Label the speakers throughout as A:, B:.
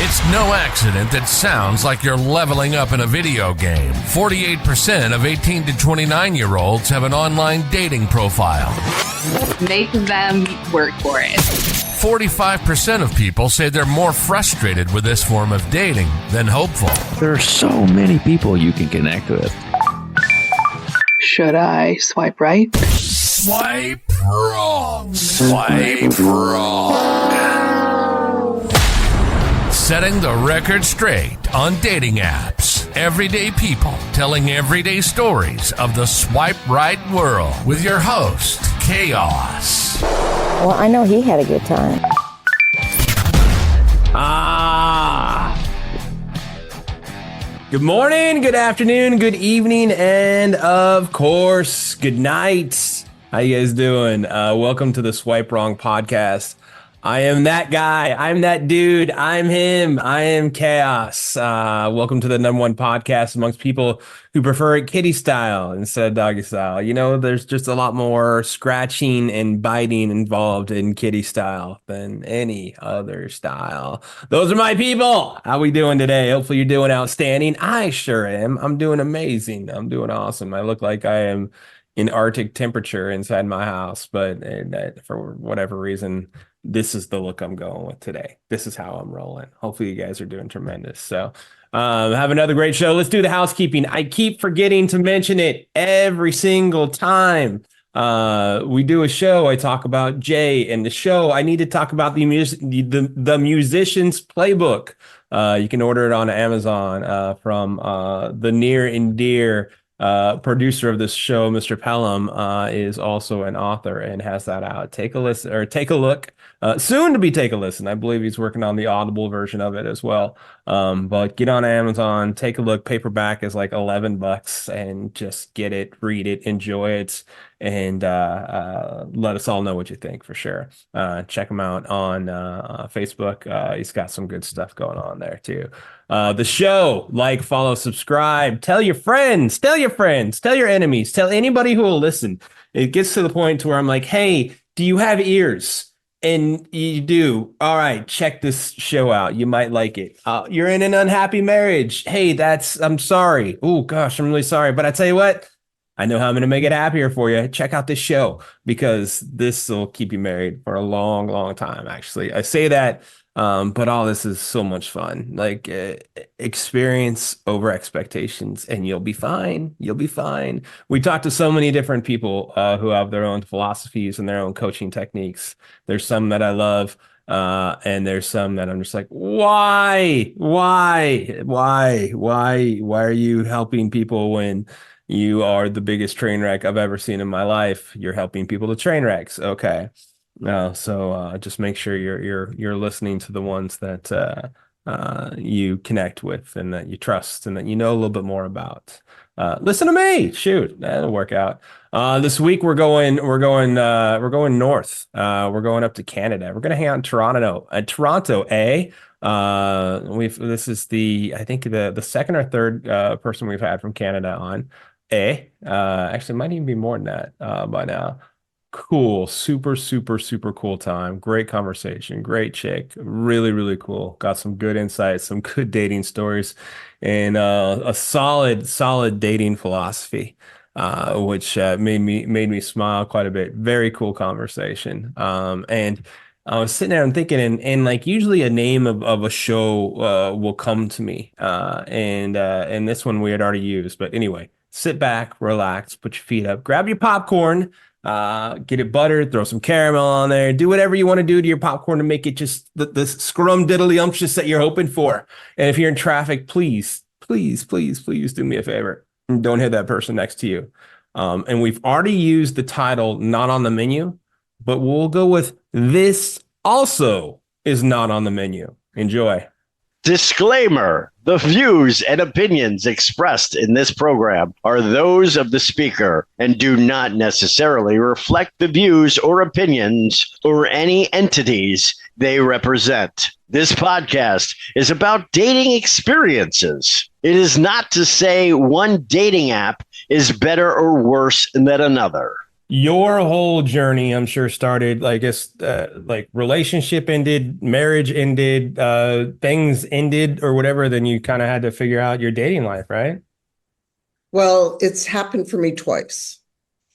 A: It's no accident that sounds like you're leveling up in a video game. 48% of 18 to 29-year-olds have an online dating profile.
B: Make them work for it.
A: 45% of people say they're more frustrated with this form of dating than hopeful.
C: There are so many people you can connect with.
D: Should I swipe right?
A: Swipe wrong. Swipe wrong. Setting the record straight on dating apps. Everyday people telling everyday stories of the swipe right world with your host, Chaos.
E: Well, I know he had a good time.
F: Good morning, good afternoon, good evening, and of course, good night. How you guys doing? Welcome to the Swipe Wrong podcast. I am that guy. I'm that dude. I'm him. I am Chaos. Welcome to the #1 podcast amongst people who prefer it kitty style instead of doggy style. You know, there's just a lot more scratching and biting involved in kitty style than any other style. Those are my people. How we doing today? Hopefully you're doing outstanding. I sure am. I'm doing amazing. I'm doing awesome. I look like I am in Arctic temperature inside my house, but for whatever reason, this is the look I'm going with today. This is how I'm rolling. Hopefully you guys are doing tremendous. So have another great show. Let's do the housekeeping. I keep forgetting to mention it every single time we do a show. I talk about Jay, and the show I need to talk about the Musician's Playbook. You can order it on Amazon from the near and dear producer of this show, Mr. Pelham, is also an author and has that out. Take a listen, or take a look. Soon to be take a listen. I believe he's working on the Audible version of it as well. But get on Amazon, take a look. Paperback is like $11, and just get it, read it, enjoy it, and let us all know what you think for sure. Check him out on Facebook. He's got some good stuff going on there too. The show, like, follow, subscribe, tell your friends, tell your enemies, tell anybody who will listen. It gets to the point to where I'm like, hey, do you have ears? And you do. All right, check this show out. You might like it. You're in an unhappy marriage. Hey, I'm sorry. Oh, gosh, I'm really sorry. But I tell you what, I know how I'm going to make it happier for you. Check out this show, because this will keep you married for a long, long time, actually. I say that, but all this is so much fun. Like, experience over expectations, and you'll be fine. You'll be fine. We talk to so many different people who have their own philosophies and their own coaching techniques. There's some that I love, and there's some that I'm just like, why are you helping people when you are the biggest train wreck I've ever seen in my life? You're helping people to train wrecks. Okay. So just make sure you're listening to the ones that you connect with and that you trust and that you know a little bit more about. Listen to me. Shoot, that'll work out. This week we're going north. We're going up to Canada. We're gonna hang out in Toronto. This is I think the second or third person we've had from Canada on. Actually, it might even be more than that by now. Cool, super cool time. Great conversation, great chick, really, really cool. Got some good insights, some good dating stories, and a solid dating philosophy, which made me smile quite a bit. Very cool conversation. And I was sitting there and thinking, and like usually a name of a show will come to me, and this one we had already used. But anyway, sit back, relax, put your feet up, grab your popcorn. Get it buttered, throw some caramel on there, do whatever you want to do to your popcorn to make it just the scrum-diddly-umptious that you're hoping for. And if you're in traffic, please do me a favor. Don't hit that person next to you. And we've already used the title Not on the Menu, but we'll go with This Also Is Not on the Menu. Enjoy.
G: Disclaimer: the views and opinions expressed in this program are those of the speaker and do not necessarily reflect the views or opinions or any entities they represent. This podcast is about dating experiences. It is not to say one dating app is better or worse than another.
F: Your whole journey, I'm sure, started like like relationship ended, marriage ended, things ended or whatever. Then you kind of had to figure out your dating life, right?
H: Well, it's happened for me twice.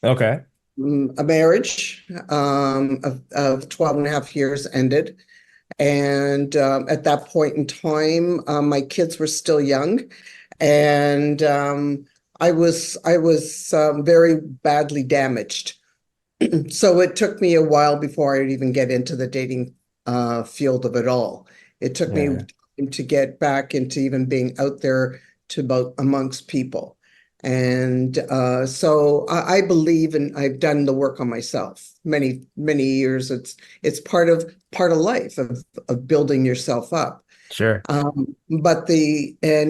F: Okay.
H: A marriage of 12 and a half years ended. And at that point in time, my kids were still young. And I was very badly damaged. So it took me a while before I'd even get into the dating field of it all. It took me
F: Yeah.
H: time to get back into even being out there to about amongst people. And so I believe, and I've done the work on myself many years. It's part of life of building yourself up.
F: Sure.
H: And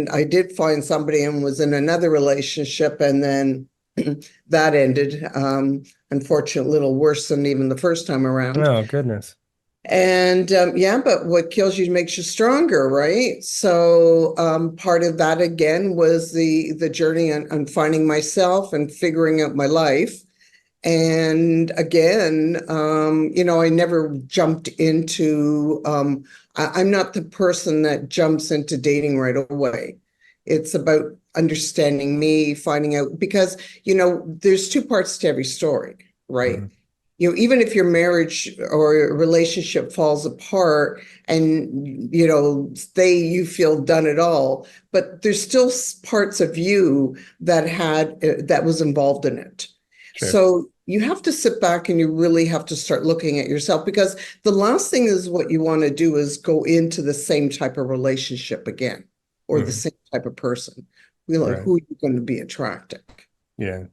H: I did find somebody and was in another relationship, and then that ended. Unfortunately, a little worse than even the first time around.
F: Oh, goodness.
H: And yeah, but what kills you makes you stronger, right? So part of that again was the journey on finding myself and figuring out my life. And again, I never jumped into, I'm not the person that jumps into dating right away. It's about understanding me, finding out, because, there's two parts to every story, right?
F: Mhm.
H: Even if your marriage or relationship falls apart and, you feel done it all, but there's still parts of you that was involved in it.
F: Sure.
H: So you have to sit back and you really have to start looking at yourself, because the last thing is what you want to do is go into the same type of relationship again, or the
F: Mhm.
H: same type of person.
F: Right.
H: Who are you going to be attracting?
F: Yeah.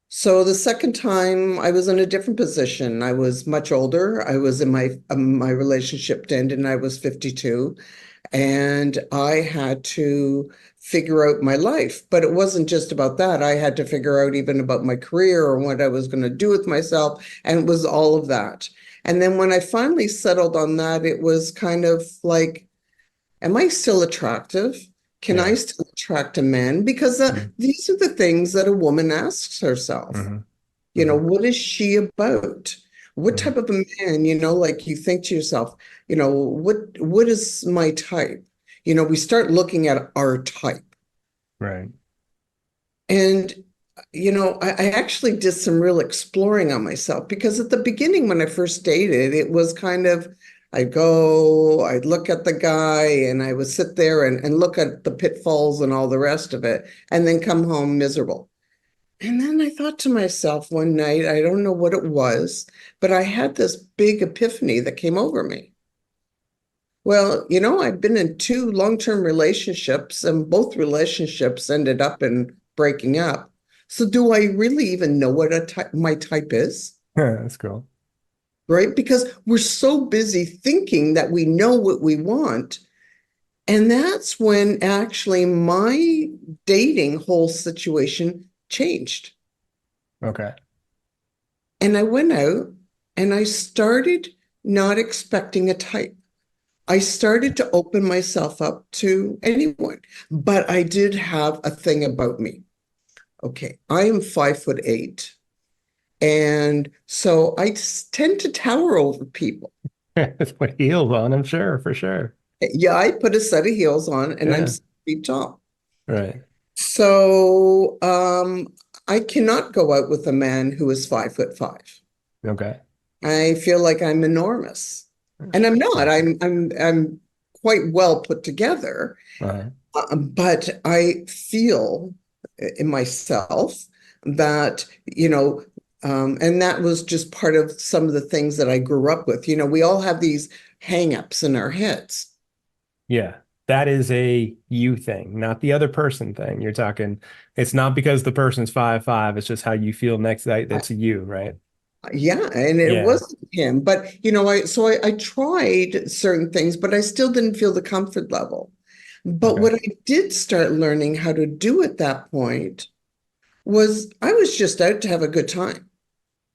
H: So the second time I was in a different position. I was much older. I was in my relationship ended and I was 52, and I had to figure out my life. But it wasn't just about that. I had to figure out even about my career or what I was going to do with myself, and it was all of that. And then when I finally settled on that, it was kind of like, am I still attractive? Can I
F: Yeah.
H: still attract a man? Because
F: Mhm.
H: these are the things that a woman asks herself.
F: Mhm. Mhm.
H: What is she about? What
F: Mhm.
H: type of a man, like you think to yourself, what is my type? We start looking at our type.
F: Right.
H: And, I actually did some real exploring on myself, because at the beginning, when I first dated, it was kind of, I'd look at the guy and I would sit there and look at the pitfalls and all the rest of it, and then come home miserable. And then I thought to myself one night, I don't know what it was, but I had this big epiphany that came over me. Well, I've been in two long-term relationships, and both relationships ended up in breaking up. So do I really even know what my type is?
F: That's cool.
H: Right? Because we're so busy thinking that we know what we want. And that's when actually my dating whole situation changed.
F: Okay.
H: And I went out and I started not expecting a type. I started to open myself up to anyone, but I did have a thing about me. Okay, I am 5'8". And so I tend to tower over people.
F: Put heels on, I'm sure, for sure.
H: Yeah, I put a set of heels on and I'm
F: Yeah.
H: 6 feet tall.
F: Right.
H: So I cannot go out with a man who is 5'5".
F: Okay.
H: I feel like I'm enormous. And I'm not. I'm quite well put together.
F: Uh-huh.
H: But I feel in myself that, and that was just part of some of the things that I grew up with. We all have these hang-ups in our heads.
F: Yeah. That is a you thing, not the other person thing. You're talking, it's not because the person's 5'5", it's just how you feel next night. That's you, right?
H: Yeah, and it
F: Yeah.
H: wasn't him. But, I tried certain things, but I still didn't feel the comfort level. But
F: Okay.
H: what I did start learning how to do at that point was I was just out to have a good time.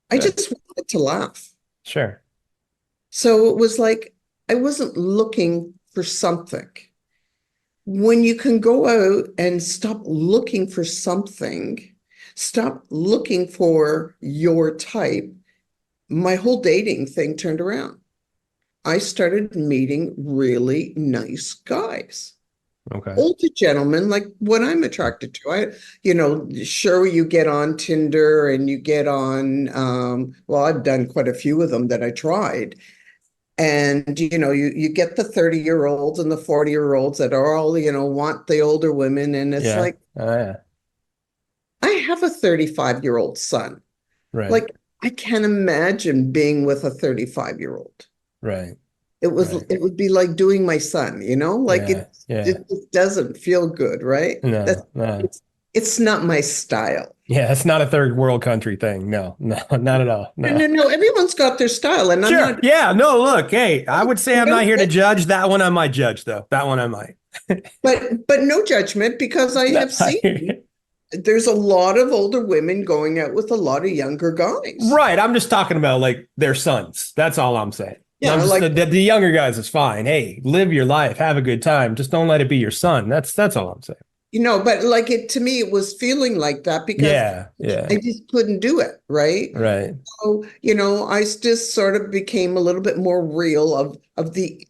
H: I
F: Good.
H: just wanted to laugh.
F: Sure.
H: So it was like I wasn't looking for something. When you can go out and stop looking for something, stop looking for your type, my whole dating thing turned around. I started meeting really nice guys.
F: Okay.
H: Older gentlemen, like what I'm attracted to. Sure, you get on Tinder and you get on, well, I've done quite a few of them that I tried. And, you get the 30-year-olds and the 40-year-olds that are all, want the older women. And it's like,
F: yeah.
H: I have a 35-year-old son.
F: Right.
H: Like, I can't imagine being with a 35-year-old.
F: Right.
H: It would be like doing my son, like
F: Yeah.
H: it just doesn't feel good, right?
F: No.
H: It's not my style.
F: Yeah, it's not a third world country thing. No, not at all. No.
H: No, everyone's got their style, and I'm
F: Sure.
H: not.
F: Yeah. No. Look. Hey, I would say I'm not here to judge. That one I might judge, though. That one I might.
H: But no judgment, because I have seen there's a lot of older women going out with a lot of younger guys.
F: Right. I'm just talking about like their sons. That's all I'm saying.
H: Yeah,
F: the younger guys is fine. Hey, live your life, have a good time. Just don't let it be your son. That's all I'm saying.
H: But like to me, it was feeling like that because I just couldn't do it. Right.
F: Right.
H: So, I just sort of became a little bit more real of the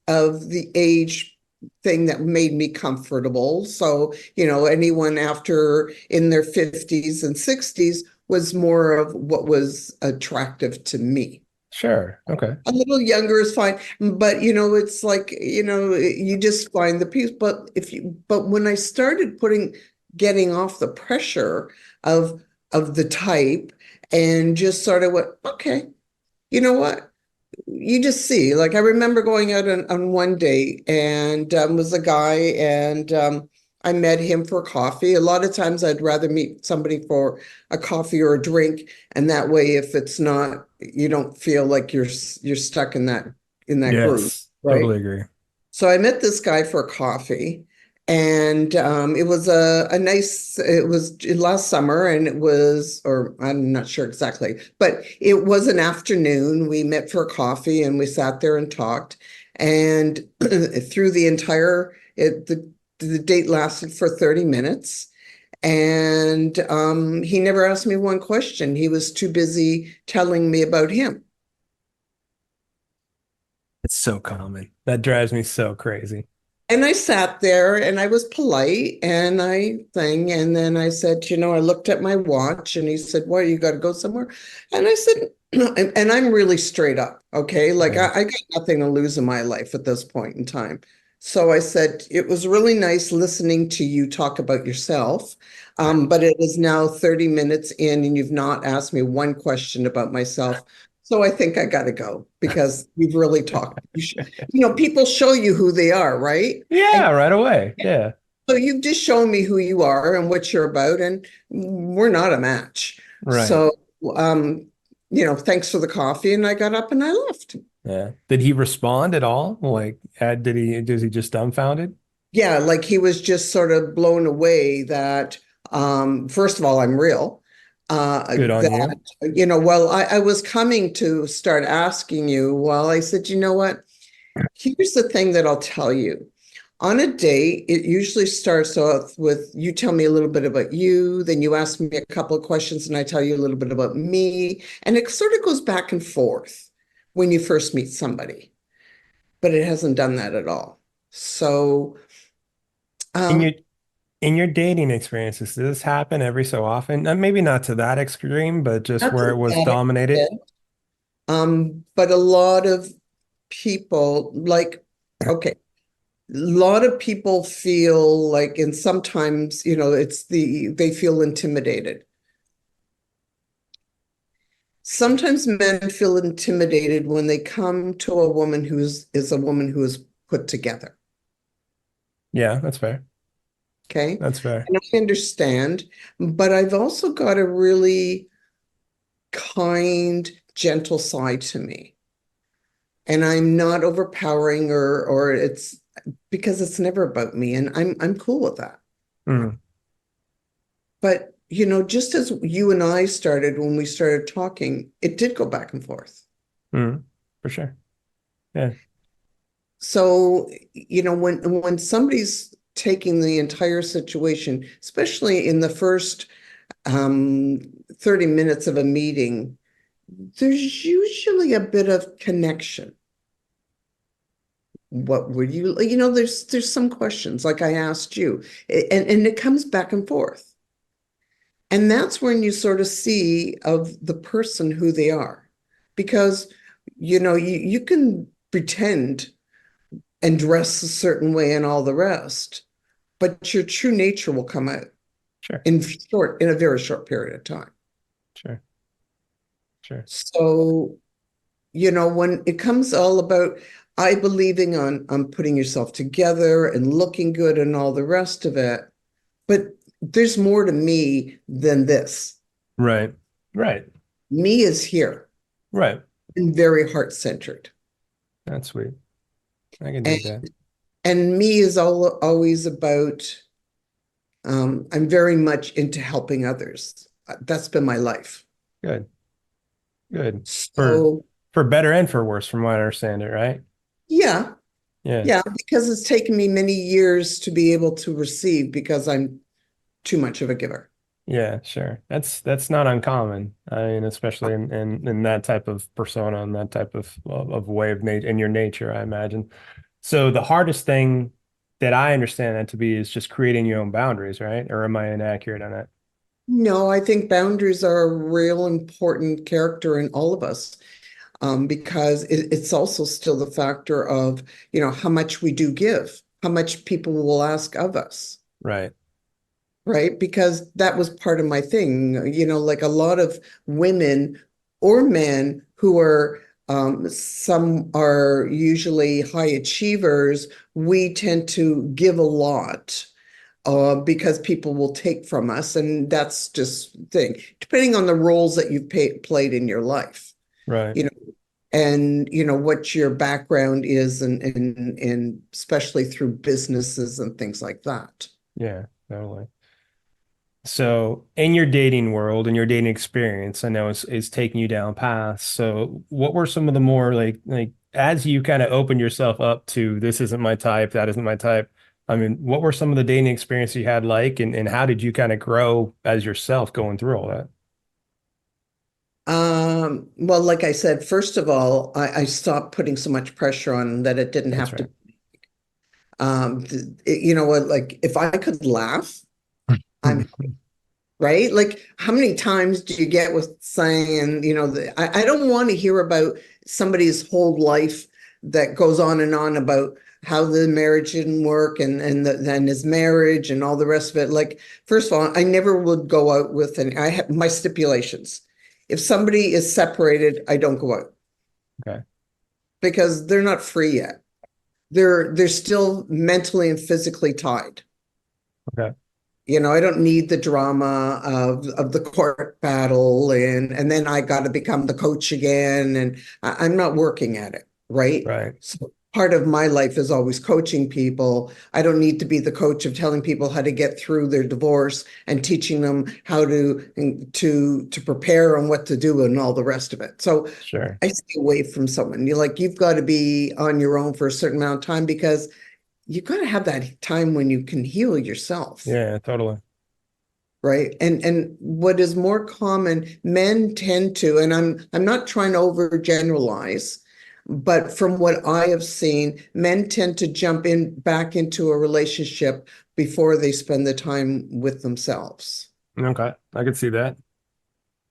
H: age thing that made me comfortable. So, anyone after in their 50s and 60s was more of what was attractive to me.
F: Sure. Okay.
H: A little younger is fine, but it's like, you just find the peace. But when I started getting off the pressure of the type and just sort of went, okay, you know what? You just see, like, I remember going out on one date and was a guy, and I met him for coffee. A lot of times I'd rather meet somebody for a coffee or a drink. And that way, if it's not, you don't feel like you're stuck in that group. Right?
F: Totally agree.
H: So I met this guy for coffee, and it was it was last summer, and or I'm not sure exactly, but it was an afternoon. We met for coffee and we sat there and talked. And through the date lasted for 30 minutes. And he never asked me one question. He was too busy telling me about him.
F: It's so common. That drives me so crazy.
H: And I sat there and I was polite and and then I said, I looked at my watch, and he said, "Well, you got to go somewhere?" And I said, and I'm really straight up. Okay. Like I got nothing to lose in my life at this point in time. So I said, "It was really nice listening to you talk about yourself. But it is now 30 minutes in and you've not asked me one question about myself. So I think I got to go because we've really talked. People show you who they are, right?
F: Yeah, right away. Yeah.
H: So you've just shown me who you are and what you're about, and we're not a match."
F: Right.
H: So, thanks for the coffee. And I got up and I left.
F: Yeah. Did he respond at all? Like, is he just dumbfounded?
H: Yeah. Like he was just sort of blown away that, first of all, I'm real.
F: Good on you.
H: Well, I was coming to start asking you. Well, I said, you know what? Here's the thing that I'll tell you. On a date, it usually starts off with you tell me a little bit about you, then you ask me a couple of questions and I tell you a little bit about me. And it sort of goes back and forth when you first meet somebody. But it hasn't done that at all. So
F: in your dating experiences, does this happen every so often? Maybe not to that extreme, but just where it was dominated.
H: But a lot of people a lot of people feel like, and sometimes, they feel intimidated. Sometimes men feel intimidated when they come to a woman who is a woman who is put together.
F: Yeah, that's fair.
H: Okay.
F: That's fair.
H: And I understand, but I've also got a really kind, gentle side to me. And I'm not overpowering or it's because it's never about me, and I'm cool with that.
F: Mm.
H: But just as you and I started when we started talking, it did go back and forth.
F: Mm. For sure. Yeah.
H: So, when somebody's taking the entire situation, especially in the first um, 30 minutes of a meeting, there's usually a bit of connection. What would you, there's some questions like I asked you, and it comes back and forth. And that's when you sort of see of the person who they are. Because, you can pretend and dress a certain way and all the rest, but your true nature will come out
F: Sure.
H: in a very short period of time.
F: Sure. Sure.
H: So, when it comes all about I believing on putting yourself together and looking good and all the rest of it, but there's more to me than this.
F: Right. Right.
H: Me is here.
F: Right.
H: And very heart-centered.
F: That's sweet. I can do that.
H: And me is always about, I'm very much into helping others. That's been my life.
F: Good. Good.
H: So,
F: for better and for worse, from what I understand it, right?
H: Yeah.
F: Yeah.
H: Yeah, because it's taken me many years to be able to receive because I'm too much of a giver.
F: Yeah, sure. That's not uncommon. I mean, especially in that type of persona and that type of way of nature in your nature, I imagine. So the hardest thing that I understand that to be is just creating your own boundaries, right? Or am I inaccurate on that?
H: No, I think boundaries are a real important character in all of us, because it's also still the factor of, how much we do give, how much people will ask of us.
F: Right.
H: Right? Because that was part of my thing, like a lot of women or men who are, some are usually high achievers, we tend to give a lot. Because people will take from us, and that's just thing. Depending on the roles that you've played in your life,
F: Right.
H: And what your background is, and especially through businesses and things like that.
F: Yeah, totally. So in your dating world and your dating experience, I know is taking you down paths. So what were some of the more like as you kind of opened yourself up to this isn't my type, that isn't my type? I mean, what were some of the dating experiences you had like, and how did you kind of grow as yourself going through all that?
H: Well, like I said, first of all, I stopped putting so much pressure on that it didn't
F: That's
H: have
F: right.
H: you know what, like if I could laugh, I'm right. Like how many times do you get with saying, I don't want to hear about somebody's whole life that goes on and on about how the marriage didn't work and then his marriage and all the rest of it. Like, first of all, I never would go out with, and I have my stipulations. If somebody is separated, I don't go out.
F: Okay.
H: Because they're not free yet. They're still mentally and physically tied.
F: Okay.
H: I don't need the drama of the court battle and then I got to become the coach again, and I'm not working at it, right?
F: Right.
H: So part of my life is always coaching people. I don't need to be the coach of telling people how to get through their divorce and teaching them how to prepare and what to do and all the rest of it. So
F: Sure.
H: I stay away from someone. You've got to be on your own for a certain amount of time because you got to have that time when you can heal yourself.
F: Yeah, totally.
H: Right. And what is more common, men tend to, and I'm not trying to overgeneralize, but from what I have seen, men tend to jump back into a relationship before they spend the time with themselves.
F: Okay. I could see that.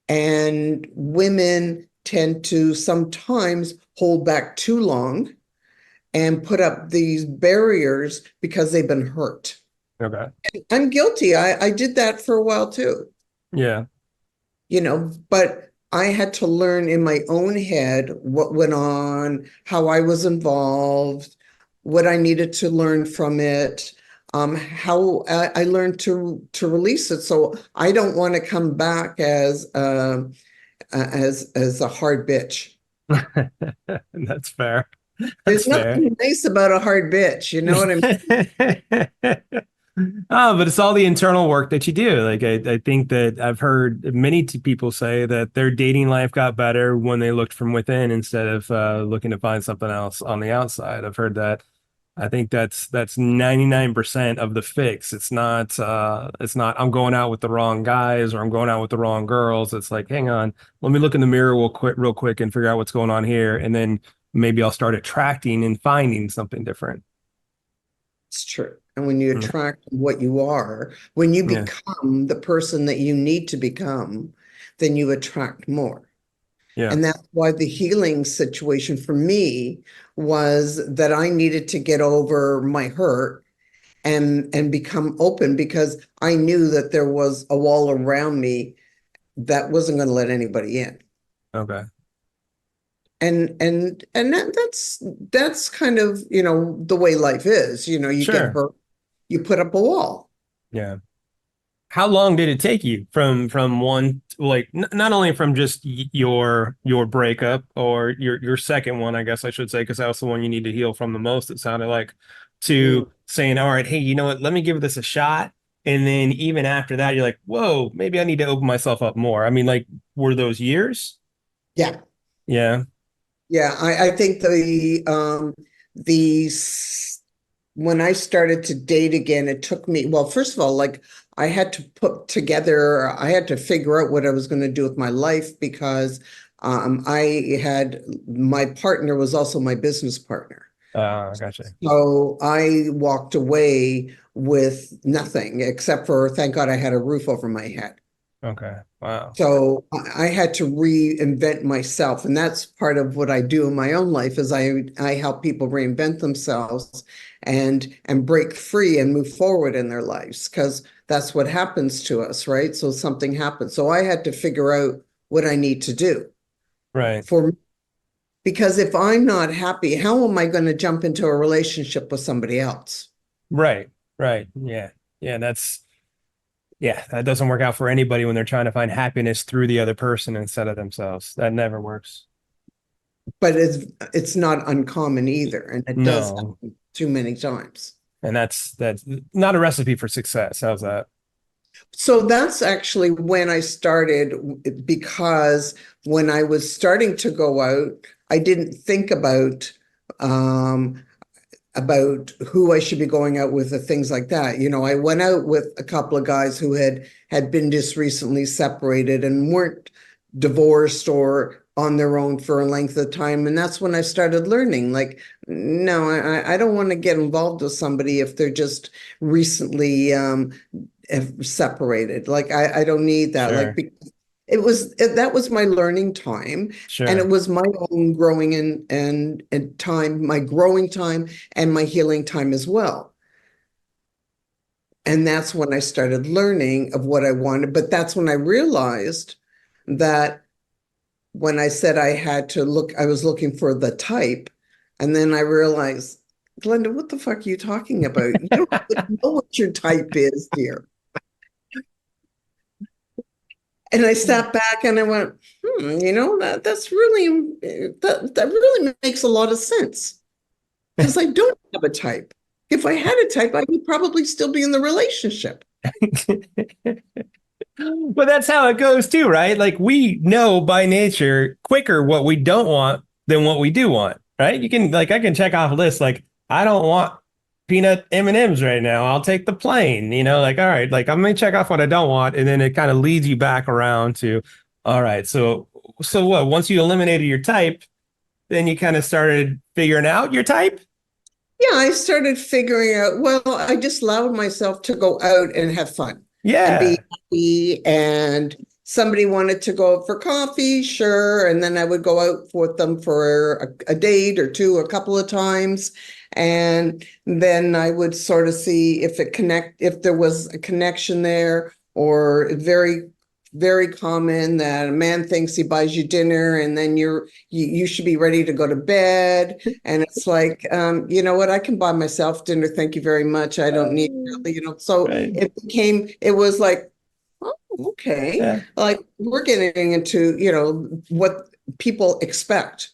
H: And women tend to sometimes hold back too long and put up these barriers because they've been hurt.
F: Okay.
H: I'm guilty. I did that for a while too.
F: Yeah.
H: But I had to learn in my own head what went on, how I was involved, what I needed to learn from it, how I learned to release it. So I don't want to come back as a hard bitch.
F: That's fair.
H: There's
F: That's fair.
H: nothing nice about a hard bitch. You know what I mean?
F: Oh, but it's all the internal work that you do. Like I think that I've heard many people say that their dating life got better when they looked from within instead of looking to find something else on the outside. I've heard that I think that's 99% of the fix. It's not I'm going out with the wrong guys or I'm going out with the wrong girls. It's like, hang on, let me look in the mirror real quick and figure out what's going on here. And then maybe I'll start attracting and finding something different.
H: It's true. And when you attract what you are, when you become the person that you need to become, then you attract more.
F: Yeah.
H: And that's why the healing situation for me was that I needed to get over my hurt and become open, because I knew that there was a wall around me that wasn't going to let anybody in.
F: Okay.
H: And that's kind of, the way life is. You get hurt, you put up a wall.
F: Yeah. How long did it take you from one, like not only from just your breakup or your second one, I guess I should say, because that was the one you need to heal from the most, it sounded like, to saying, all right, hey, you know what, let me give this a shot. And then even after that, you're like, whoa, maybe I need to open myself up more. I mean, like, were those years?
H: Yeah.
F: Yeah.
H: Yeah. I think when I started to date again, it took me, well, first of all, like, I had to figure out what I was going to do with my life, because my partner was also my business partner.
F: Gotcha.
H: So I walked away with nothing except for, thank God, I had a roof over my head.
F: Okay. Wow.
H: So I had to reinvent myself. And that's part of what I do in my own life, is I help people reinvent themselves and break free and move forward in their lives, because that's what happens to us, right? So something happens. So I had to figure out what I need to do.
F: Right.
H: Because if I'm not happy, how am I going to jump into a relationship with somebody else?
F: Right. Yeah. That doesn't work out for anybody when they're trying to find happiness through the other person instead of themselves. That never works.
H: But it's not uncommon either, and it does happen too many times.
F: And that's not a recipe for success. How's that?
H: So that's actually when I started, because when I was starting to go out, I didn't think about who I should be going out with or things like that. I went out with a couple of guys who had been just recently separated and weren't divorced or on their own for a length of time. And that's when I started learning, like, no, I don't want to get involved with somebody if they're just recently separated. Like, I don't need that.
F: Sure.
H: Like, that was my learning time.
F: Sure.
H: And it was my own growing and time, my growing time and my healing time as well. And that's when I started learning of what I wanted. But that's when I realized that when I said I was looking for the type, and then I realized, Glenda, what the fuck are you talking about? You don't even know what your type is, dear. And I sat back and I went, that's really, that really makes a lot of sense. Because I don't have a type. If I had a type, I would probably still be in the relationship.
F: But that's how it goes too, right? Like, we know by nature quicker what we don't want than what we do want, right? I can check off a list, like, I don't want peanut M&Ms right now. I'll take the plain, like, all right, like, I'm going to check off what I don't want. And then it kind of leads you back around to, all right, so what, once you eliminated your type, then you kind of started figuring out your type?
H: Yeah, I started figuring out, well, I just allowed myself to go out and have fun.
F: Yeah.
H: And be happy. And somebody wanted to go out for coffee, sure. And then I would go out with them for a date or two, a couple of times. And then I would sort of see if there was a connection there, or very, very common that a man thinks he buys you dinner and then you should be ready to go to bed. And it's like, you know what, I can buy myself dinner. Thank you very much. I don't need, so
F: Right.
H: it was like, oh, okay.
F: Yeah.
H: Like, we're getting into, what people expect.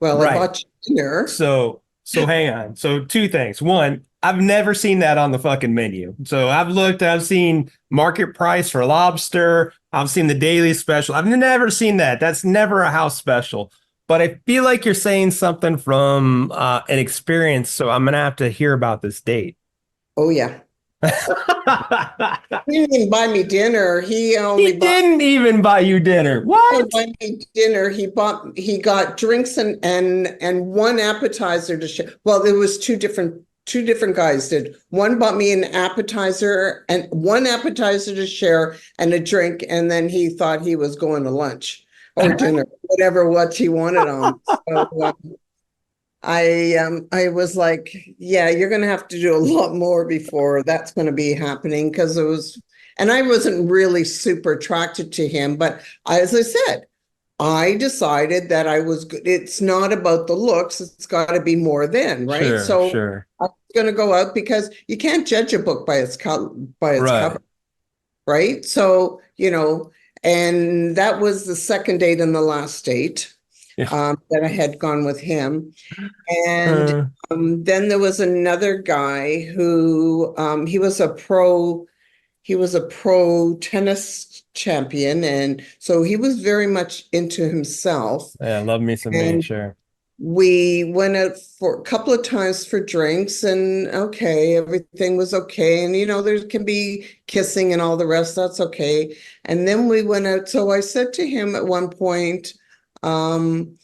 H: Well,
F: Right.
H: I bought you dinner.
F: So hang on. So two things. One, I've never seen that on the fucking menu. So I've seen market price for lobster. I've seen the daily special. I've never seen that. That's never a house special. but I feel like you're saying something from an experience, so I'm gonna have to hear about this date.
H: Oh yeah. He didn't even buy me dinner. He only
F: He
H: bought
F: didn't even buy you dinner.
H: didn't
F: What?
H: buy me dinner. He got drinks and one appetizer to share. Well, there was two different guys did. One bought me an appetizer and one appetizer to share and a drink, and then he thought he was going to lunch or dinner, whatever what he wanted on. So I was like, yeah, you're gonna have to do a lot more before that's gonna be happening because it was, and I wasn't really super attracted to him, but as I said, I decided that I was good. It's not about the looks, it's got to be more than, right?
F: Sure,
H: So
F: sure.
H: I'm gonna go out because you can't judge a book by its
F: Right.
H: cover, right? So, and that was the second date and the last date
F: Yeah.
H: that I had gone with him. And
F: Uh,
H: then there was another guy who he was a pro tennis champion, and so he was very much into himself.
F: yeah, love me some
H: And
F: nature.
H: we went out for a couple of times for drinks, and okay, everything was okay. And there can be kissing and all the rest, that's okay. And then we went out. So I said to him at one point, um,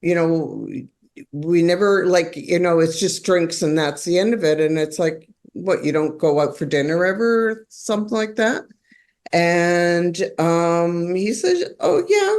H: you know, we never it's just drinks and that's the end of it. And it's like, what, you don't go out for dinner ever, something like that? And he says, oh yeah,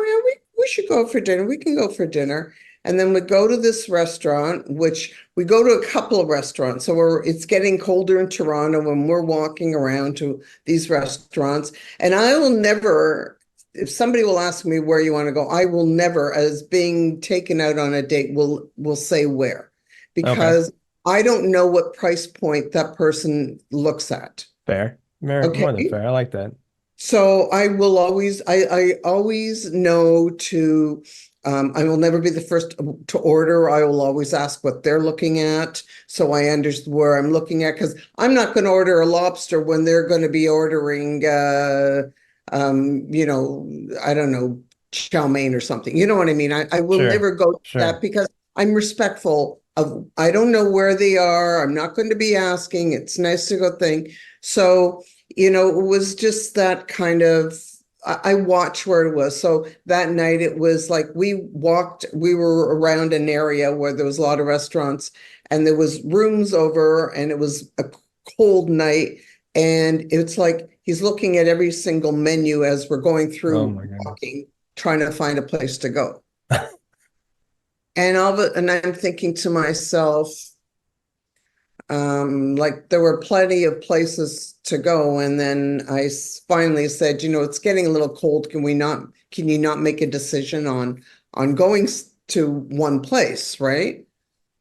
H: we should go for dinner. We can go for dinner. And then we go to this restaurant, which we go to a couple of restaurants. So it's getting colder in Toronto when we're walking around to these restaurants. And I will never, if somebody will ask me where you want to go, I will never, as being taken out on a date, will say where, because I don't know what price point that person looks at.
F: Fair. More than fair. I like that.
H: So I will always, I always know to, I will never be the first to order. I will always ask what they're looking at, so I understand where I'm looking at, because I'm not going to order a lobster when they're going to be ordering, I don't know, chow mein or something. You know what I mean? I will
F: Sure,
H: never go to
F: sure.
H: that because I'm respectful of, I don't know where they are. I'm not going to be asking. It's nice to go thing. So, it was just that kind of, I watched where it was. So that night it was like we were around an area where there was a lot of restaurants and there was rooms over, and it was a cold night. And it's like he's looking at every single menu as we're going through,
F: Oh my goodness.
H: walking, trying to find a place to go. And I'm thinking to myself, like there were plenty of places to go. And then I finally said, it's getting a little cold. Can you not make a decision on going to one place, right?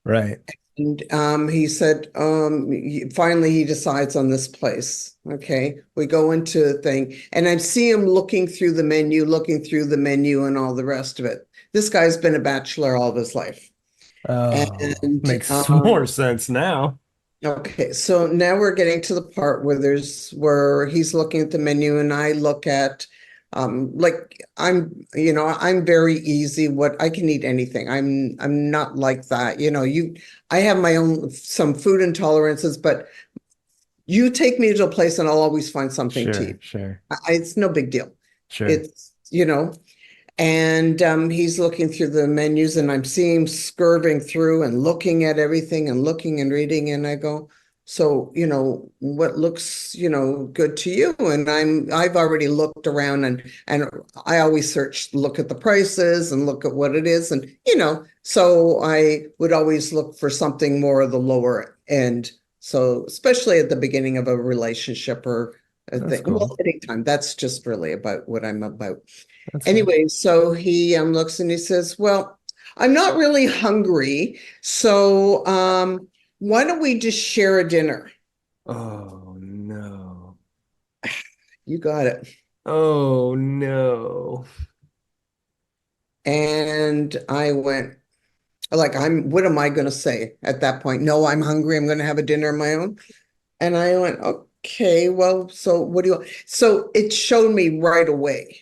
F: Right.
H: And he said, finally he decides on this place. Okay, we go into the thing, and I see him looking through the menu and all the rest of it. This guy's been a bachelor all of his life.
F: Oh,
H: And
F: makes more sense now.
H: okay, so now we're getting to the part where he's looking at the menu and I look at, like I'm very easy. I can eat anything. I'm not like that. I have my own, some food intolerances, but you take me to a place and I'll always find something to eat.
F: Sure.
H: It's no big deal.
F: Sure.
H: It's, and he's looking through the menus, and I'm seeing him scurving through and looking at everything and looking and reading. And I go, so, what looks, good to you? And I've already looked around, and I always look at the prices and look at what it is. And, so I would always look for something more of the lower end. So especially at the beginning of a relationship or a thing,
F: cool.
H: well, anytime, that's just really about what I'm about.
F: That's
H: Anyway, so he looks and he says, well, I'm not really hungry. So why don't we just share a dinner?
F: Oh no.
H: You got it.
F: Oh no.
H: And I went, like, what am I going to say at that point? No, I'm hungry. I'm going to have a dinner of my own. And I went, okay, well, so what do you want? So it showed me right away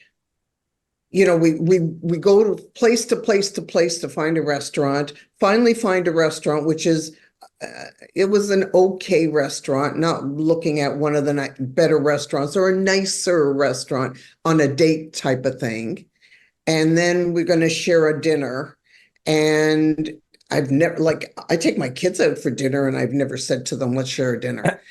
H: we go to place to place to place to find a restaurant, finally find a restaurant, which is, it was an okay restaurant, not looking at one of the better restaurants or a nicer restaurant on a date type of thing. And then we're going to share a dinner. And I've never, like, I take my kids out for dinner and I've never said to them, let's share a dinner.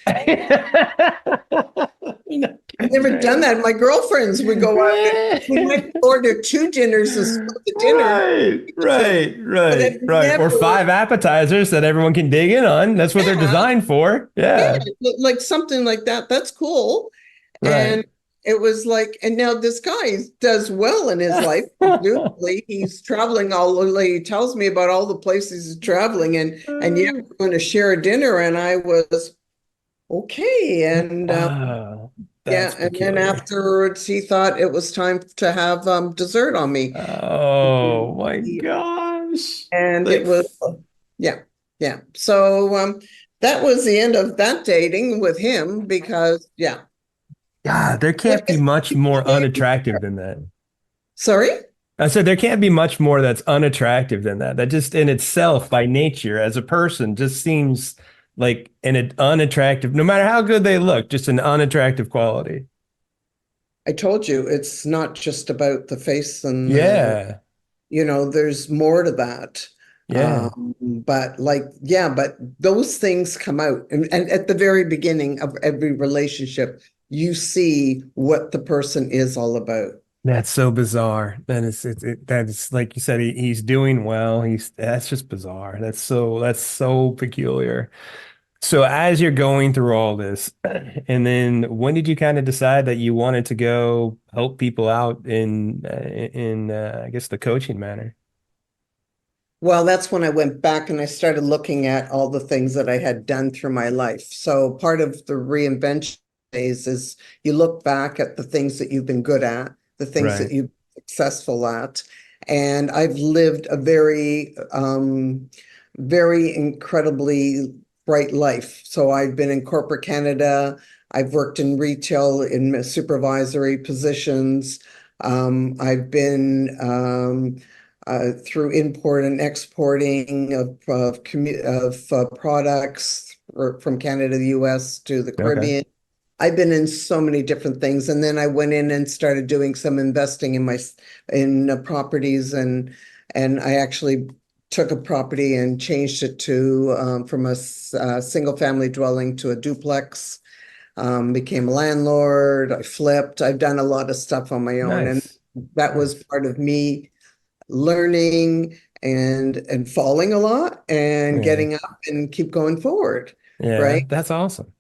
H: I've never done that. My girlfriends would go out. We might order 2 dinners and split the dinner.
F: Right. Or 5 appetizers that everyone can dig in on. That's what they're designed for. Yeah.
H: Like something like that. That's cool.
F: Right.
H: And it was like, and now this guy does well in his life. Presumably, he's traveling all over. He tells me about all the places he's traveling, and yeah, we're going to share a dinner. And I was okay. And
F: That's
H: and
F: peculiar.
H: then afterwards, he thought it was time to have dessert on me.
F: Oh my gosh.
H: And it was, yeah. So that was the end of that dating with him because,
F: God, there can't be much more unattractive than that.
H: Sorry?
F: I said there can't be much more that's unattractive than that. That just in itself, by nature, as a person, just seems like an unattractive, no matter how good they look, just an unattractive quality.
H: I told you, it's not just about the face and there's more to that. But those things come out. And at the very beginning of every relationship, you see what the person is all about.
F: That's so bizarre. That is like you said, he's doing well. That's just bizarre. That's so peculiar. So as you're going through all this, and then when did you kind of decide that you wanted to go help people out in I guess the coaching manner?
H: Well, that's when I went back and I started looking at all the things that I had done through my life. So part of the reinvention phase is you look back at the things that you've been good at, the things that you've been successful at. And I've lived a very, very incredibly bright life. So I've been in corporate Canada. I've worked in retail in supervisory positions. I've been through import and exporting of products from Canada to the US to the Caribbean. I've been in so many different things. And then I went in and started doing some investing in properties, and I actually took a property and changed it to from a single family dwelling to a duplex. Became a landlord. I flipped. I've done a lot of stuff on my own. And that was part of me learning and falling a lot and getting up and keep going forward. Right.
F: That's awesome.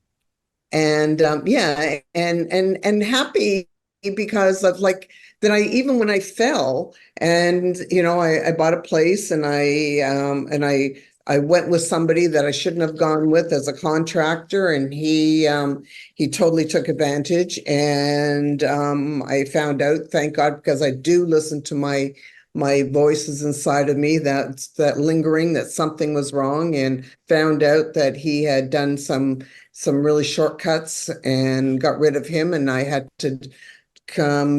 H: And and happy because of like that even when I fell and I bought a place and I went with somebody that I shouldn't have gone with as a contractor, and he totally took advantage. And I found out, thank God, because I do listen to my voices inside of me that lingering that something was wrong, and found out that he had done some really shortcuts and got rid of him, and I had to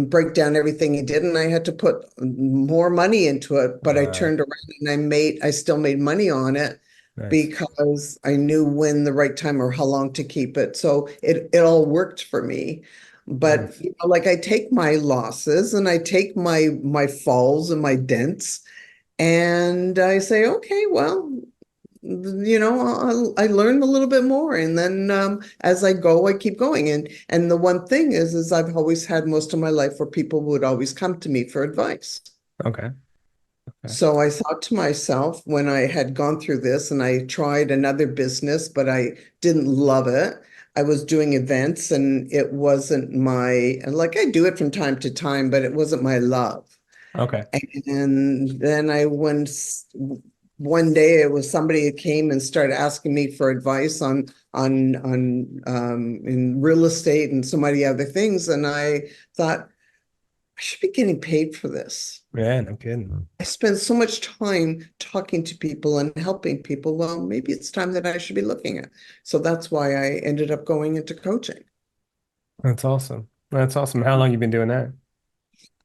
H: break down everything he did, and I had to put more money into it. But I turned around and I still made money on it because I knew when the right time or how long to keep it. So it all worked for me. But like I take my losses and I take my falls and my dents, and I say, okay, well, I learn a little bit more, and then as I go, I keep going. And the one thing is I've always had most of my life where people would always come to me for advice.
F: Okay.
H: So I thought to myself, when I had gone through this and I tried another business, but I didn't love it. I was doing events, and it wasn't like I do it from time to time, but it wasn't my love.
F: Okay.
H: And then one day it was somebody who came and started asking me for advice on in real estate and so many other things. And I thought, I should be getting paid for this.
F: Yeah, no kidding.
H: I spend so much time talking to people and helping people. Well, maybe it's time that I should be looking at. So that's why I ended up going into coaching.
F: That's awesome. How long have you been doing that?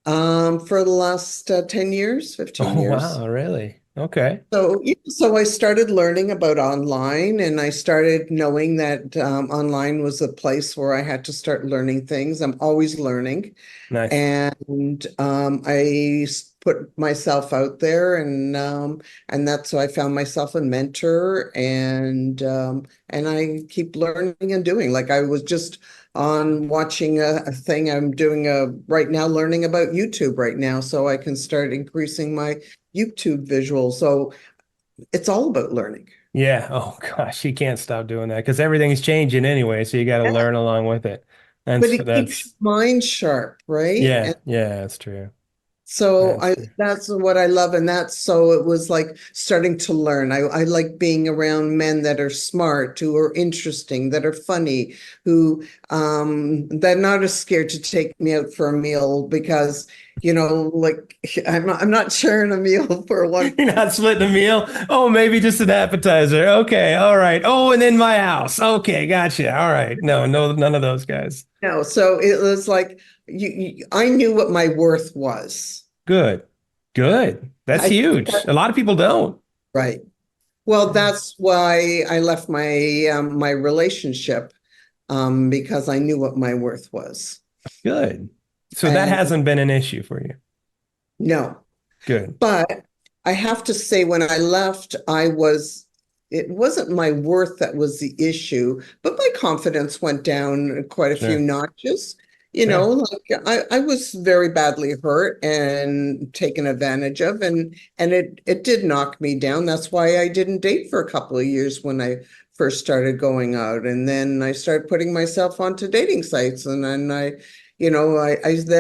H: For the last 10 years, 15
F: Oh,
H: years.
F: wow, really? Okay.
H: So, yeah, so I started learning about online, and I started knowing that online was a place where I had to start learning things. I'm always learning.
F: Nice.
H: And put myself out there, and that's so I found myself a mentor, and I keep learning and doing. Like I was just on watching a thing. I'm doing a right now, learning about YouTube right now, so I can start increasing my YouTube visuals. So it's all about learning.
F: Yeah. Oh gosh, you can't stop doing that because everything's changing anyway, so you got to
H: Yeah.
F: learn along with it.
H: But
F: That's
H: it keeps
F: that's
H: your mind sharp, right?
F: yeah, yeah, that's true.
H: So
F: That's true.
H: that's what I love. And that's so it was like starting to learn. I like being around men that are smart, who are interesting, that are funny, who that not as scared to take me out for a meal because, like I'm not sharing a meal for one.
F: You're not splitting a meal. Oh, maybe just an appetizer. Okay, all right. Oh, and then my house. Okay, gotcha. All right. No, no, none of those guys.
H: No, so it was like I knew what my worth was.
F: Good. Good. That's
H: I think
F: huge. A lot of people don't.
H: right. Well, that's why I left my relationship, because I knew what my worth was.
F: Good. So that
H: And
F: hasn't been an issue for you.
H: no,
F: Good.
H: but I have to say, when I left, it wasn't my worth that was the issue, but my confidence went down quite a few
F: Sure.
H: notches.
F: Sure.
H: Like I was very badly hurt and taken advantage of, and it did knock me down. That's why I didn't date for a couple of years when I first started going out. And then I started putting myself onto dating sites, and then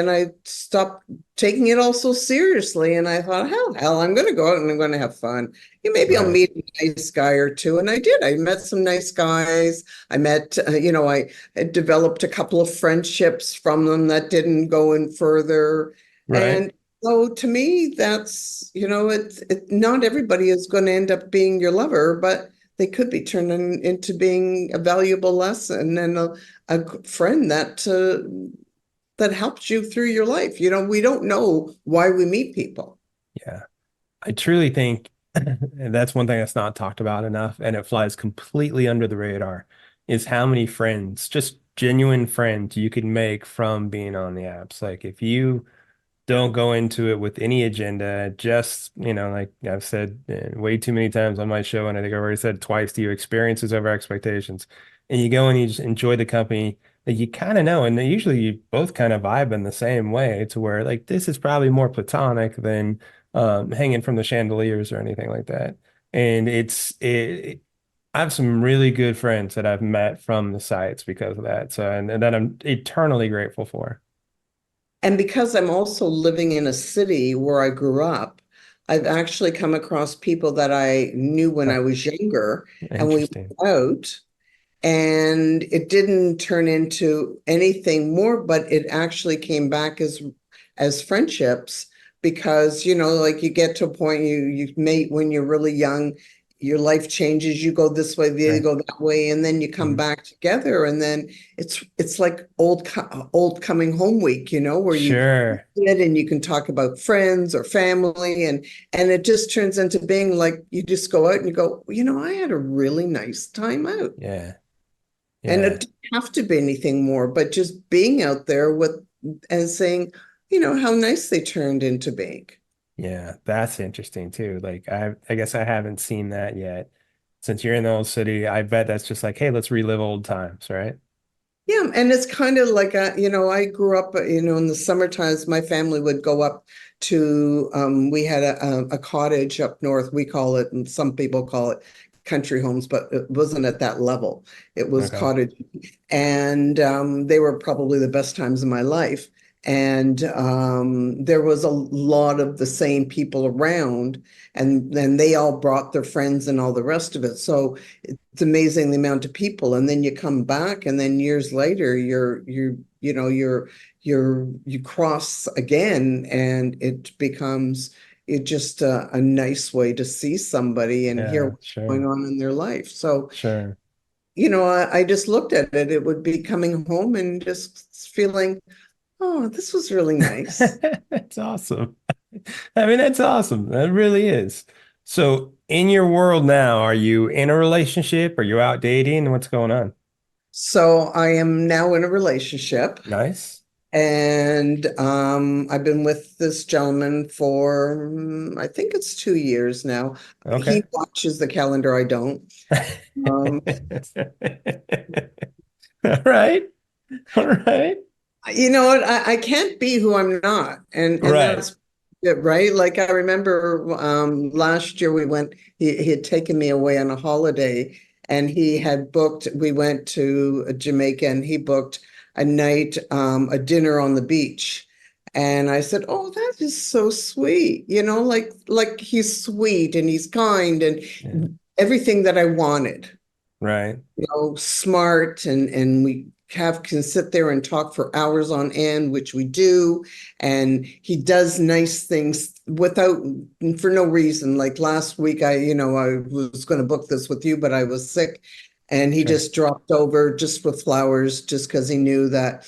H: I stopped taking it all so seriously. And I thought, hell, I'm going to go out and I'm going to have fun. Yeah, maybe I'll
F: Right.
H: meet a nice guy or two. And I did. I met some nice guys. I met, I had developed a couple of friendships from them that didn't go in further.
F: Right.
H: And so to me, that's, not everybody is going to end up being your lover, but they could be turning into being a valuable lesson and a friend that helps you through your life. We don't know why we meet people.
F: Yeah. I truly think and that's one thing that's not talked about enough, and it flies completely under the radar, is how many friends, just genuine friends, you can make from being on the apps. Like if you don't go into it with any agenda, just, like I've said way too many times on my show, and I think I've already said twice to you, experiences over expectations. And you go and you just enjoy the company that you kind of know. And then usually you both kind of vibe in the same way to where like this is probably more platonic than hanging from the chandeliers or anything like that. And I have some really good friends that I've met from the sites because of that. So, and that I'm eternally grateful for.
H: And because I'm also living in a city where I grew up, I've actually come across people that I knew when
F: Huh.
H: I was younger, and we
F: Interesting.
H: went out, and it didn't turn into anything more, but it actually came back as friendships because, like you get to a point you mate when you're really young, your life changes, you go this way, they
F: Sure.
H: go that way, and then you come
F: Mhm.
H: back together, and then it's like old coming home week, where you
F: Sure.
H: sit and you can talk about friends or family, and it just turns into being like you just go out and you go, I had a really nice time out.
F: Yeah.
H: And
F: Yeah.
H: it doesn't have to be anything more, but just being out there with and saying, how nice they turned into being.
F: Yeah. That's interesting too. Like I guess I haven't seen that yet. Since you're in the old city, I bet that's just like, hey, let's relive old times, right?
H: Yeah, and it's kind of like I grew up, in the summer times, my family would go up to we had a cottage up north, we call it, and some people call it country homes, but it wasn't at that level. It was
F: Okay.
H: cottage, and they were probably the best times of my life. And there was a lot of the same people around, and then they all brought their friends and all the rest of it. So it's amazing the amount of people. And then you come back, and then years later, you cross again, and it becomes just a nice way to see somebody and hear
F: Yeah,
H: what's going
F: sure.
H: on in their life. So,
F: Sure.
H: I just looked at it. It would be coming home and just feeling Oh, this was really nice.
F: That's awesome. I mean, that's awesome. That really is. So, in your world now, are you in a relationship? Are you out dating? What's going on?
H: So I am now in a relationship,
F: Nice.
H: and I've been with this gentleman for I think it's 2 years now. He
F: Okay.
H: watches the calendar, I don't. Um,
F: All right. All right.
H: you know what? I can't be who I'm not, and
F: Right.
H: that's it, right? Like I remember last year he had taken me away on a holiday, and he had booked. We went to Jamaica, and he booked a night, a dinner on the beach. And I said, "Oh, that is so sweet." Like he's sweet and he's kind and
F: Yeah.
H: everything that I wanted.
F: Right.
H: Smart, and we can sit there and talk for hours on end, which we do. And he does nice things without for no reason. Like last week, I was going to book this with you, but I was sick, and he
F: Sure.
H: just dropped over just with flowers, just because he knew that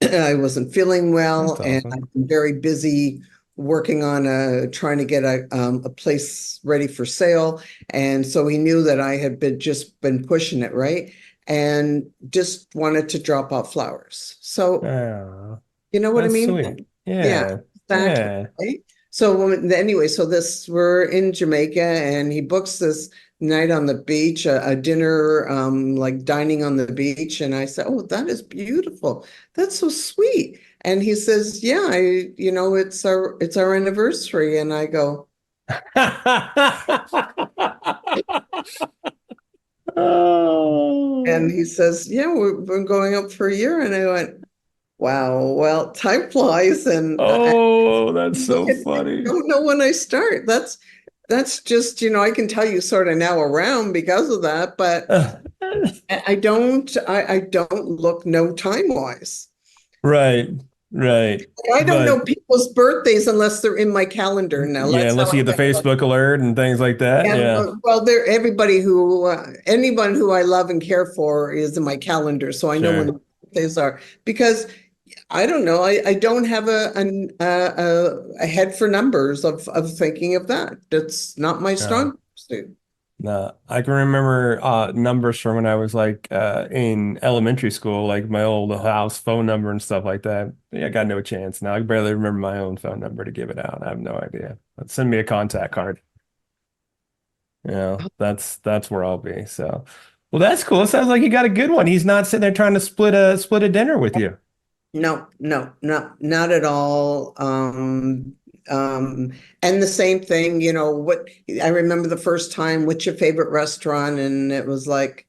H: I wasn't feeling well,
F: That's
H: and
F: awesome.
H: I've been very busy working on trying to get a place ready for sale. And so he knew that I had been pushing it, right? And just wanted to drop off flowers. So,
F: Oh,
H: you know what I
F: that's
H: mean?
F: sweet.
H: Yeah,
F: Yeah.
H: exactly.
F: Yeah.
H: Right? So anyway, so we're in Jamaica, and he books this night on the beach, a dinner, like dining on the beach. And I said, "Oh, that is beautiful. That's so sweet." And he says, "Yeah, it's our anniversary." And I go, and
F: Oh.
H: he says, "Yeah, we've been going up for a year." And I went, "Wow, well, time flies, and
F: Oh, that's
H: look
F: so
H: at I
F: funny.
H: don't know when I start. That's just, I can tell you sort of now around because of that, but I don't look no time wise.
F: Right, right.
H: I don't know
F: But
H: people's birthdays unless they're in my calendar now.
F: yeah,
H: That's how
F: unless you
H: I
F: get the
H: know.
F: Facebook alert and things like that.
H: Yeah,
F: Yeah.
H: well, anyone who I love and care for is in my calendar, so I know when
F: Sure.
H: the birthdays are. Because I don't know, I don't have a head for numbers of thinking of that. That's not my
F: No,
H: strong suit.
F: no. I can remember numbers from when I was like in elementary school, like my old house phone number and stuff like that. Yeah, I got no chance now. I barely remember my own phone number to give it out. I have no idea. But send me a contact card. That's where I'll be. So, well, that's cool. It sounds like you got a good one. He's not sitting there trying to split a dinner with you.
H: No, no, not at all. And the same thing, what I remember the first time, what's your favorite restaurant? And it was like,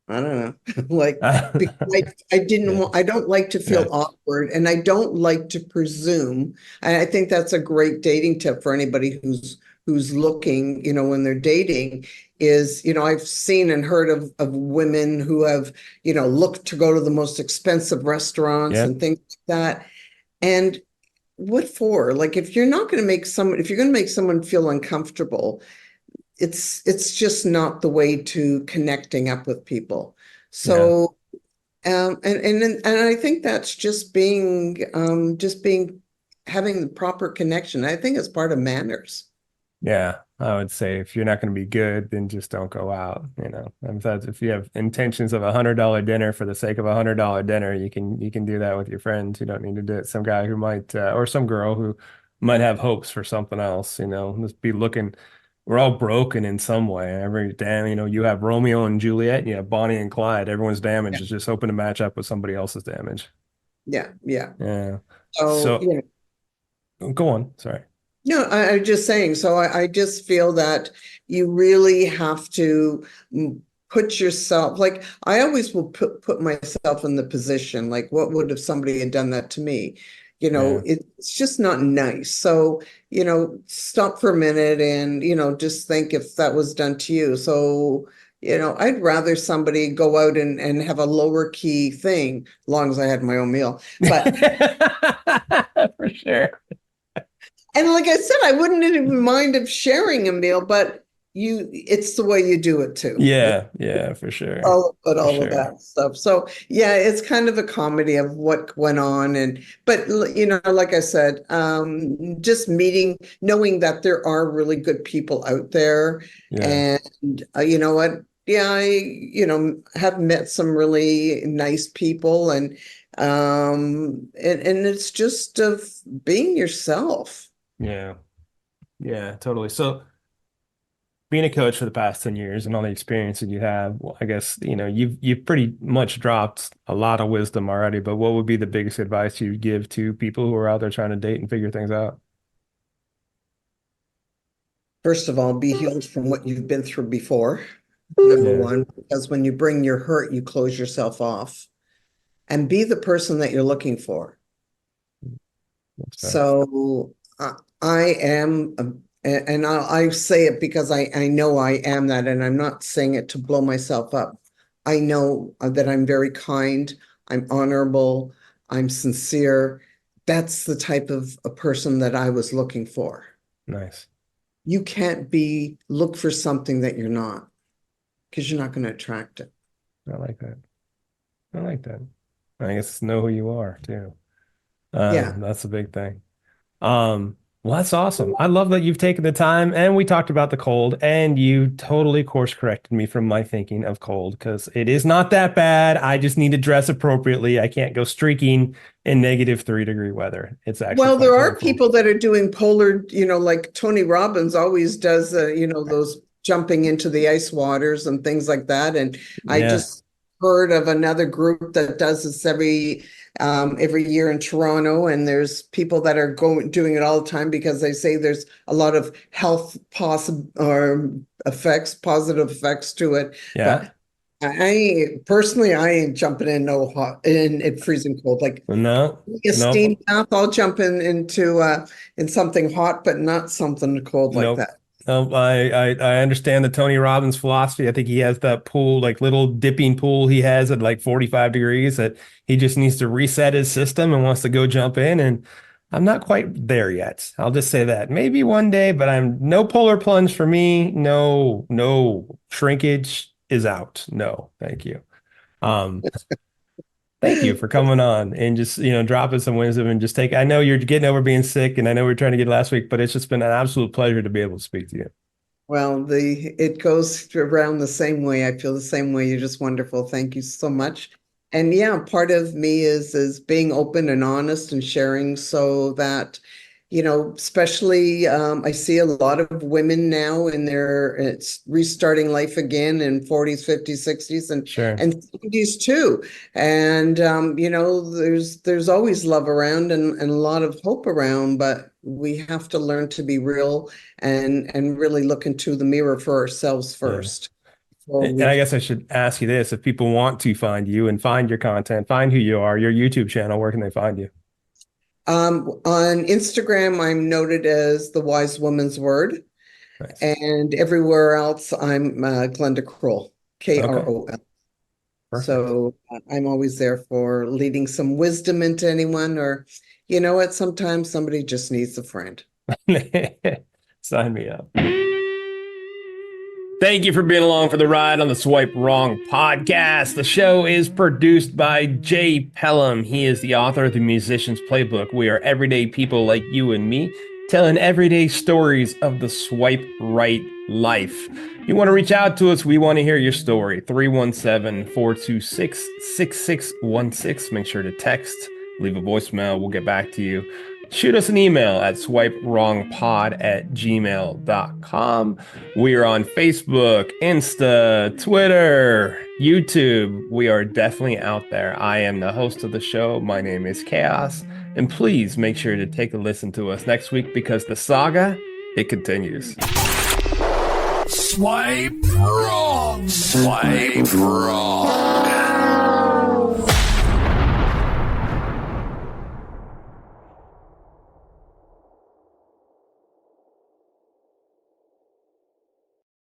H: I don't know, like, because
F: Yeah,
H: I don't like to feel
F: yeah,
H: awkward, and I don't like to presume. And I think that's a great dating tip for anybody who's looking, when they're dating, is, I've seen and heard of women who have, looked to go to the most expensive restaurants
F: yeah,
H: and things like that. And what for? Like, if you're going to make someone feel uncomfortable, it's just not the way to connecting up with people.
F: yeah.
H: So, and I think that's just being having the proper connection. I think it's part of manners.
F: Yeah, I would say if you're not going to be good, then just don't go out. If you have intentions of $100 dinner for the sake of $100 dinner, you can do that with your friends. You don't need to do it. Some guy who might or some girl who might have hopes for something else. Just be looking. We're all broken in some way. Every damn, you have Romeo and Juliet, and you have Bonnie and Clyde. Everyone's damage
H: Yeah,
F: is just hoping to match up with somebody else's damage.
H: yeah, yeah.
F: Yeah.
H: So,
F: So go on. Sorry.
H: no, I'm just saying. So I just feel that you really have to put yourself, like I always will put myself in the position, like what would if somebody had done that to me?
F: Yeah.
H: It's just not nice. So, stop for a minute and, just think if that was done to you. So, I'd rather somebody go out and have a lower key thing, as long as I had my own meal. But
F: For sure.
H: And like I said, I wouldn't even mind of sharing a meal, but it's the way you do it too.
F: Yeah, for sure.
H: All
F: For
H: of
F: sure.
H: that stuff. So yeah, it's kind of a comedy of what went on. But like I said, just knowing that there are really good people out there.
F: Yeah.
H: And you know what? Yeah, I have met some really nice people, and it's just of being yourself.
F: Yeah. Yeah, totally. So being a coach for the past 10 years and all the experience that you have, well, I guess, you've pretty much dropped a lot of wisdom already, but what would be the biggest advice you'd give to people who are out there trying to date and figure things out?
H: First of all, be healed from what you've been through before, number
F: Yeah.
H: one, because when you bring your hurt, you close yourself off, and be the person that you're looking for.
F: That's fair.
H: So I am, and I say it because I know I am that, and I'm not saying it to blow myself up. I know that I'm very kind, I'm honorable, I'm sincere. That's the type of a person that I was looking for.
F: Nice.
H: You can't look for something that you're not, because you're not going to attract it.
F: I like that. I like that. I guess know who you are too.
H: Yeah.
F: That's a big thing. Well, that's awesome. I love that you've taken the time, and we talked about the cold, and you totally course corrected me from my thinking of cold, because it is not that bad. I just need to dress appropriately. I can't go streaking in -3-degree weather. It's actually
H: Well, there are
F: painful.
H: people that are doing polar, like Tony Robbins always does, those jumping into the ice waters and things like that. And I
F: Yeah.
H: just heard of another group that does this every year in Toronto, and there's people that are doing it all the time because they say there's a lot of health positive effects to it.
F: Yeah.
H: But I personally ain't jumping in in freezing cold. Like
F: No.
H: a steam bath, I'll jump into in something hot, but not something cold like
F: Nope.
H: that.
F: No, I understand the Tony Robbins philosophy. I think he has that pool, like little dipping pool he has at like 45 degrees, that he just needs to reset his system and wants to go jump in. And I'm not quite there yet. I'll just say that. Maybe one day, but I'm no polar plunge for me. No shrinkage is out. No, thank you. Thank you for coming on and just, dropping some wisdom and just I know you're getting over being sick, and I know we were trying to get last week, but it's just been an absolute pleasure to be able to speak to you.
H: Well, it goes around the same way. I feel the same way. You're just wonderful. Thank you so much. And yeah, part of me is being open and honest and sharing, so that, especially I see a lot of women now it's restarting life again in 40s, 50s, 60s, and
F: Sure.
H: and 70s too. And there's always love around and a lot of hope around, but we have to learn to be real and really look into the mirror for ourselves first.
F: And I guess I should ask you this: if people want to find you and find your content, find who you are, your YouTube channel, where can they find you?
H: On Instagram, I'm noted as the Wise Woman's Word.
F: Nice.
H: And everywhere else, I'm Glenda Kroll, Kroll.
F: Perfect.
H: So I'm always there for leading some wisdom into anyone, or you know what, sometimes somebody just needs a friend.
F: Sign me up. Thank you for being along for the ride on the Swipe Wrong podcast. The show is produced by Jay Pelham. He is the author of The Musician's Playbook. We are everyday people like you and me, telling everyday stories of the swipe right life. If you want to reach out to us, we want to hear your story. 317-426-6616. Make sure to text, leave a voicemail. We'll get back to you. Shoot us an email at swipewrongpod@gmail.com. We are on Facebook, Insta, Twitter, YouTube. We are definitely out there. I am the host of the show. My name is Chaos. And please make sure to take a listen to us next week, because the saga, it continues.
A: Swipe wrong. Swipe wrong.